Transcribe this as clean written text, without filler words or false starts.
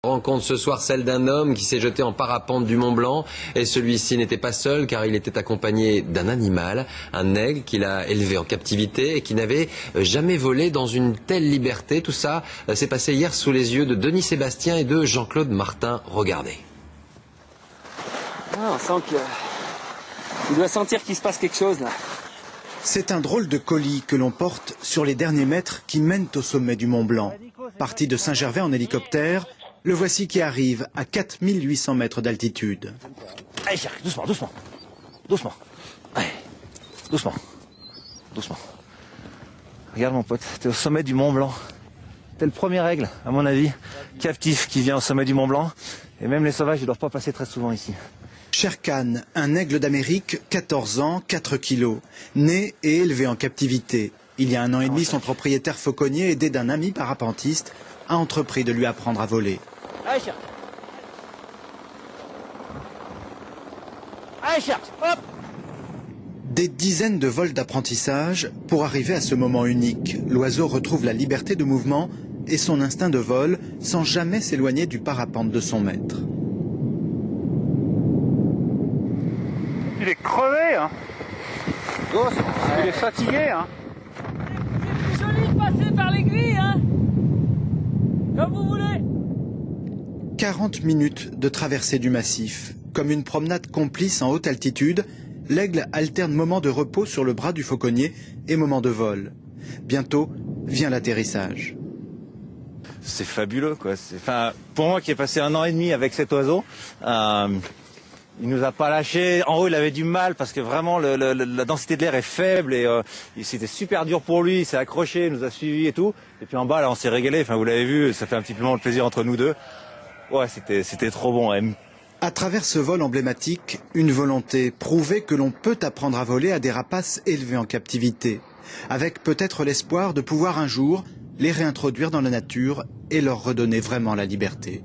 Rencontre ce soir celle d'un homme qui s'est jeté en parapente du Mont Blanc et celui-ci n'était pas seul car il était accompagné d'un animal, un aigle qu'il a élevé en captivité et qui n'avait jamais volé dans une telle liberté. Tout ça s'est passé hier sous les yeux de Denis Sébastien et de Jean-Claude Martin. Regardez. Ah, on sent qu'il doit sentir qu'il se passe quelque chose là. C'est un drôle de colis que l'on porte sur les derniers mètres qui mènent au sommet du Mont Blanc. Parti de Saint-Gervais en hélicoptère, le voici qui arrive à 4800 mètres d'altitude. Allez, Cherk, doucement, doucement. Doucement. Allez, doucement. Doucement. Regarde mon pote, t'es au sommet du Mont Blanc. T'es le premier aigle, à mon avis, captif qui vient au sommet du Mont Blanc. Et même les sauvages, ils ne doivent pas passer très souvent ici. Shere-Khan, un aigle d'Amérique, 14 ans, 4 kilos. Né et élevé en captivité. Il y a 1 an et demi, son propriétaire fauconnier, aidé d'un ami parapentiste, a entrepris de lui apprendre à voler. Allez, Cherk. Allez, Cherk, hop. Des dizaines de vols d'apprentissage pour arriver à ce moment unique. L'oiseau retrouve la liberté de mouvement et son instinct de vol sans jamais s'éloigner du parapente de son maître. Il est crevé, hein. Il est fatigué, hein. C'est plus joli de passer par l'aiguille, hein. Comme vous voulez. 40 minutes de traversée du massif. Comme une promenade complice en haute altitude, l'aigle alterne moments de repos sur le bras du fauconnier et moments de vol. Bientôt vient l'atterrissage. C'est fabuleux, quoi. Enfin, pour moi qui ai passé 1 an et demi avec cet oiseau, il nous a pas lâché. En haut, il avait du mal parce que vraiment la densité de l'air est faible et c'était super dur pour lui. Il s'est accroché, il nous a suivis et tout. Et puis en bas, là, on s'est régalé. Enfin, vous l'avez vu, ça fait un petit peu de plaisir entre nous deux. Ouais, c'était trop bon. À travers ce vol emblématique, une volonté, prouver que l'on peut apprendre à voler à des rapaces élevés en captivité, avec peut-être l'espoir de pouvoir un jour les réintroduire dans la nature et leur redonner vraiment la liberté.